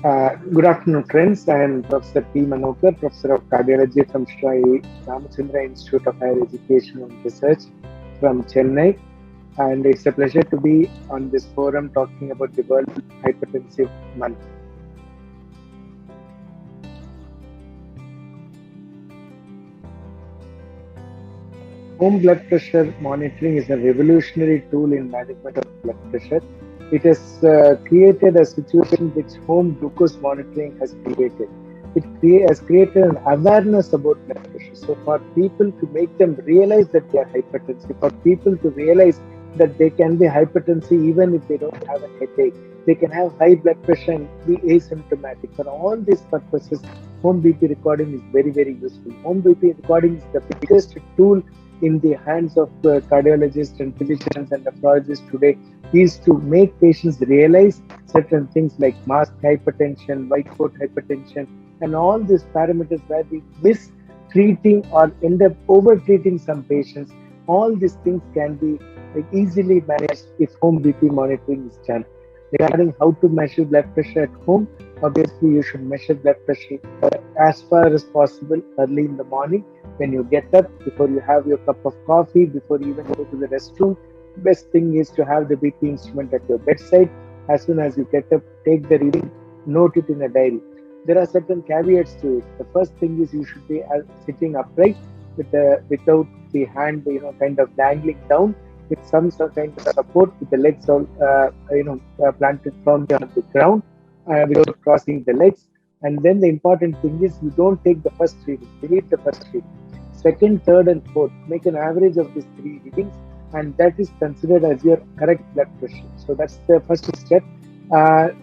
Good afternoon, friends. I am Professor P. Manokar, Professor of Cardiology from Sri Ramachandra Institute of Higher Education and Research from Chennai. And it's a pleasure to be on this forum talking about the World Hypertensive Month. Home blood pressure monitoring is a revolutionary tool in management of blood pressure. It has created a situation which home glucose monitoring has created. Has created an awareness about blood pressure. So, for people to make them realize that they are hypertensive, for people to realize that they can be hypertensive even if they don't have a headache, they can have high blood pressure and be asymptomatic. For all these purposes, home BP recording is very, very useful. Home BP recording is the biggest tool in the hands of cardiologists and physicians and nephrologists today is to make patients realize certain things like masked hypertension, white coat hypertension, and all these parameters where we miss treating or end up over treating some patients. All these things can be easily managed if home BP monitoring is done. Regarding how to measure blood pressure at home, obviously you should measure blood pressure as far as possible early in the morning when you get up, before you have your cup of coffee, before you even go to the restroom. Best thing is to have the BP instrument at your bedside. As soon as you get up, take the reading, note it in a diary. There are certain caveats to it. The first thing is you should be sitting upright without the hand, kind of dangling down, with some sort of kind of support, with the legs all, planted firmly on the ground, without crossing the legs. And then the important thing is you don't take the first reading, delete the first reading. Second, third, and fourth, make an average of these three readings, and that is considered as your correct blood pressure. So that's the first step.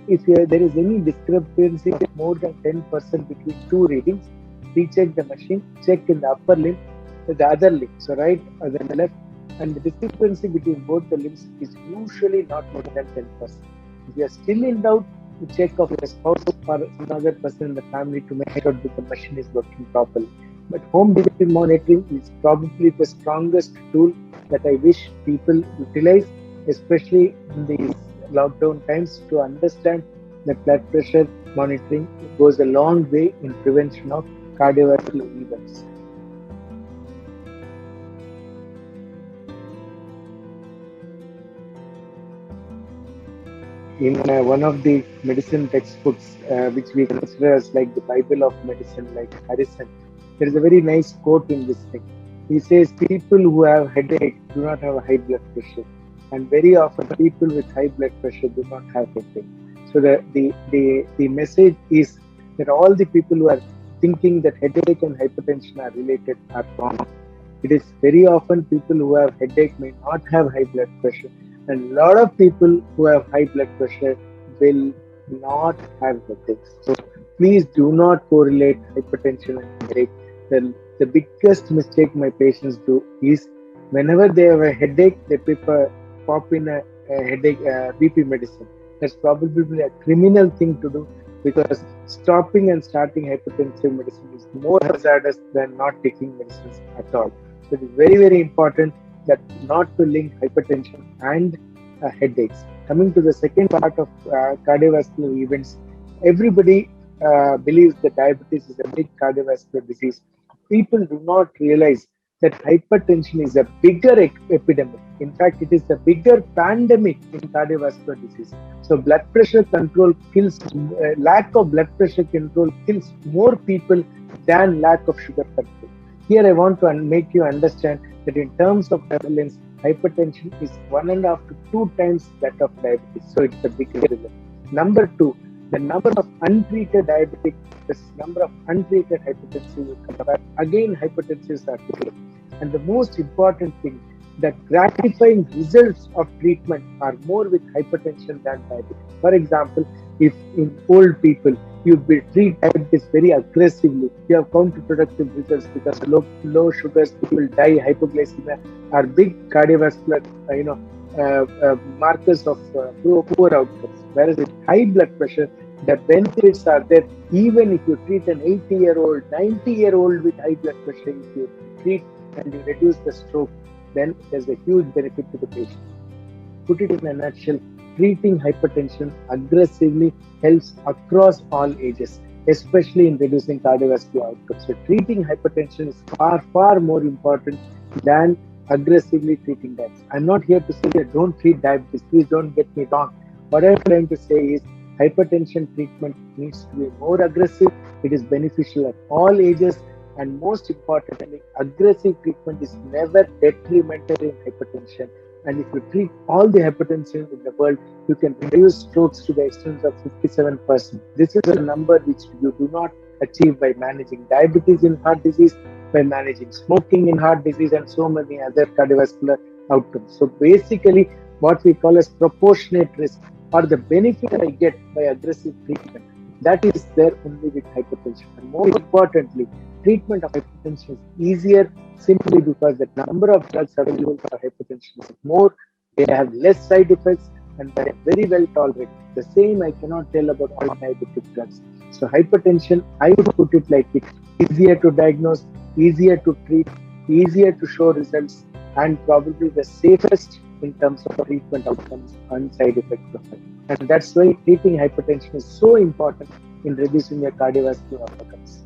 If there is any discrepancy more than 10% between two readings, recheck the machine, check in the upper limb, the other limb, so right or the left, and the discrepancy between both the limbs is usually not more than 10%. If you are still in doubt, to check of your spouse or another person in the family to make sure that the machine is working properly. But home BP monitoring is probably the strongest tool that I wish people utilize, especially in these lockdown times, to understand that blood pressure monitoring goes a long way in prevention of cardiovascular events. In one of the medicine textbooks, which we consider as like the Bible of medicine, like Harrison, there is a very nice quote in this thing. He says, people who have headache do not have a high blood pressure, and very often people with high blood pressure do not have headache. So the message is that all the people who are thinking that headache and hypertension are related are wrong. It is very often people who have headache may not have high blood pressure, and a lot of people who have high blood pressure will not have headaches. So please do not correlate hypertension and headache. The biggest mistake my patients do is whenever they have a headache, they pop in a headache BP medicine. That's probably a criminal thing to do, because stopping and starting hypertensive medicine is more hazardous than not taking medicines at all. So it is very, very important that not to link hypertension and headaches. Coming to the second part of cardiovascular events, everybody believes that diabetes is a big cardiovascular disease. People do not realize that hypertension is a bigger epidemic. In fact, it is a bigger pandemic in cardiovascular disease. So blood pressure control kills, lack of blood pressure control kills more people than lack of sugar control. Here I want to make you understand that in terms of prevalence, hypertension is 1.5 to 2 times that of diabetes. So it's a big result. Number two, the number of untreated diabetic versus number of untreated hypertensive compare. Again, hypertensives are different. And the most important thing, that gratifying results of treatment are more with hypertension than diabetes. For example, if in old people you treat diabetes very aggressively, you have counterproductive results, because low sugars, people die, hypoglycemia are big cardiovascular markers of poor outcomes. Whereas with high blood pressure, the benefits are there. Even if you treat an 80-year-old, 90-year-old with high blood pressure, if you treat and you reduce the stroke, then there's a huge benefit to the patient. Put it in a nutshell, treating hypertension aggressively helps across all ages, especially in reducing cardiovascular outcomes. So treating hypertension is far more important than aggressively treating diabetes. I'm not here to say that don't treat diabetes. Please don't get me wrong. What I'm trying to say is hypertension treatment needs to be more aggressive. It is beneficial at all ages, and most importantly, aggressive treatment is never detrimental in hypertension. And if you treat all the hypertension in the world, you can reduce strokes to the extent of 57%. This is a number which you do not achieve by managing diabetes in heart disease, by managing smoking in heart disease, and so many other cardiovascular outcomes. So basically, what we call as proportionate risk, or the benefit I get by aggressive treatment, that is there only with hypertension. And more importantly, treatment of hypertension is easier simply because the number of drugs available for hypertension is more, they have less side effects, and they are very well tolerated. The same I cannot tell about all diabetic drugs. So hypertension, I would put it like it: easier to diagnose, easier to treat, easier to show results, and probably the safest in terms of treatment outcomes and side effect profile. And that's why treating hypertension is so important in reducing your cardiovascular outcomes.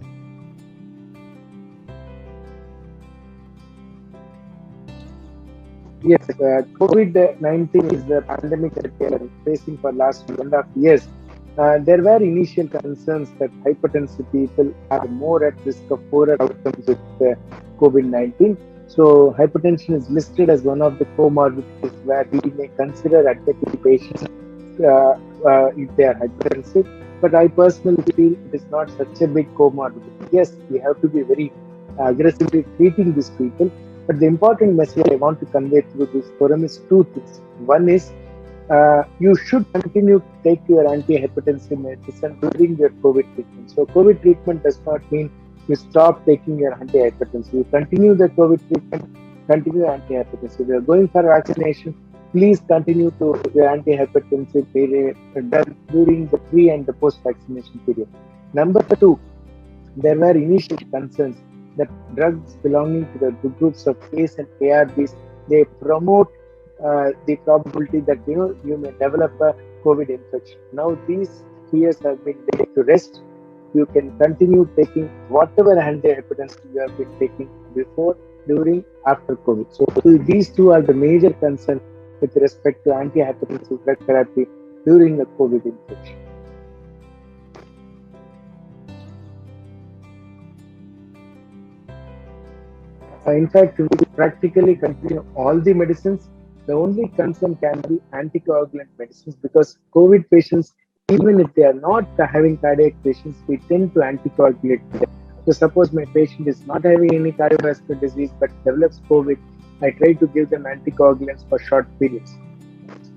Yes, COVID-19 is the pandemic that we are facing for last 1.5 years. There were initial concerns that hypertensive people are more at risk of poorer outcomes with COVID-19. So, hypertension is listed as one of the comorbidities where we may consider admitting patients if they are hypertensive. But I personally feel it is not such a big comorbidity. Yes, we have to be very aggressively treating these people. But the important message I want to convey through this forum is two things. One is you should continue to take your antihypertensive medicine during your COVID treatment. So COVID treatment does not mean you stop taking your antihypertensive. You continue the COVID treatment, continue antihypertensive. If you are going for vaccination, please continue to your antihypertensive period during the pre and the post vaccination period. Number two, there were initial concerns that drugs belonging to the groups of ACE and ARBs, they promote the probability that you may develop a COVID infection. Now these fears have been laid to rest. You can continue taking whatever antihypertensive you have been taking before, during, after COVID. So these two are the major concerns with respect to antihypertensive drug therapy during the COVID infection. In fact, we practically continue all the medicines. The only concern can be anticoagulant medicines, because COVID patients, even if they are not having cardiac patients, we tend to anticoagulate them. So suppose my patient is not having any cardiovascular disease but develops COVID, I try to give them anticoagulants for short periods.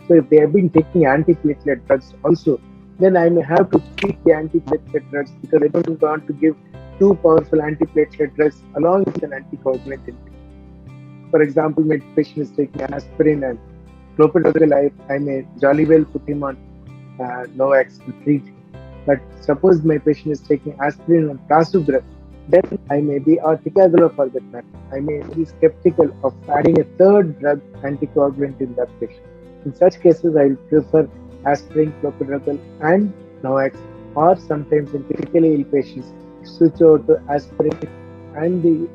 So if they have been taking antiplatelet drugs also, then I may have to treat the antiplatelet drugs, because I don't want to give two powerful antiplatelet drugs along with an anticoagulant. For example, my patient is taking aspirin and clopidogrel, I may jolly well put him on Novax to treat him. But suppose my patient is taking aspirin and prasugrel, then I may be, or ticagrelor for that matter, I may be skeptical of adding a third drug anticoagulant in that patient. In such cases, I will prefer aspirin, clopidogrel, and Novax, or sometimes in critically ill patients, switch over to aspirin and the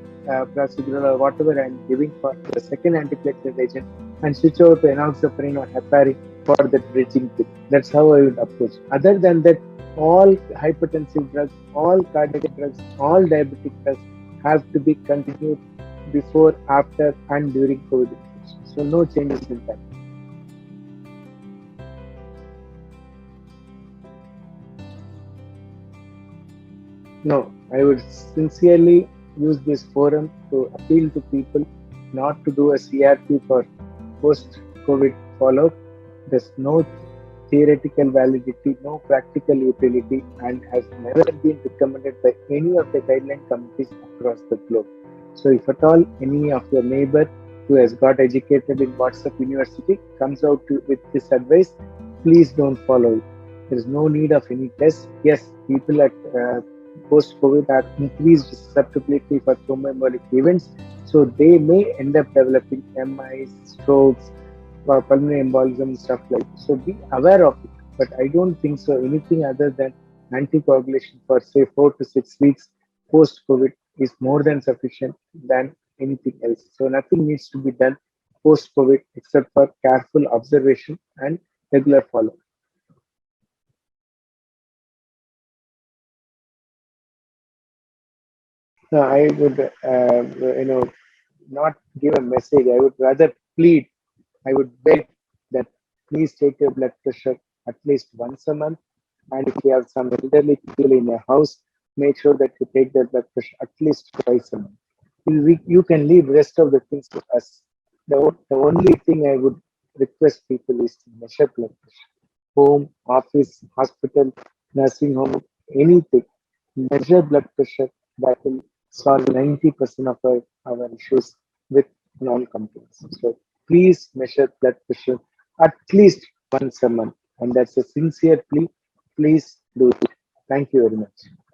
prasugrel or whatever I am giving for the second antiplatelet agent, and switch over to enoxaparin or heparin for that bridging period. That's how I would approach. Other than that, all hypertensive drugs, all cardiac drugs, all diabetic drugs have to be continued before, after, and during COVID infection. So no changes in that. No, I would sincerely use this forum to appeal to people not to do a CRP for post-COVID follow-up. There's no theoretical validity, no practical utility, and has never been recommended by any of the guideline committees across the globe. So if at all any of your neighbor who has got educated in WhatsApp University comes out with this advice, please don't follow it. There is no need of any tests. Yes, people at post-COVID are increased susceptibility for thromboembolic events, so they may end up developing MIs, strokes, pulmonary embolism, stuff like that. So be aware of it. But I don't think so. Anything other than anticoagulation for say 4 to 6 weeks post COVID is more than sufficient than anything else. So nothing needs to be done post COVID except for careful observation and regular follow. No, I would, not give a message. I would rather plead. I would beg that please take your blood pressure at least once a month. And if you have some elderly people in your house, make sure that you take their blood pressure at least twice a month. You can leave rest of the things to us. The only thing I would request people is to measure blood pressure. Home, office, hospital, nursing home, anything. Measure blood pressure that will solve 90% of our issues with non-complaints. So please measure blood pressure at least once a month. And that's a sincere plea. Please do it. Thank you very much.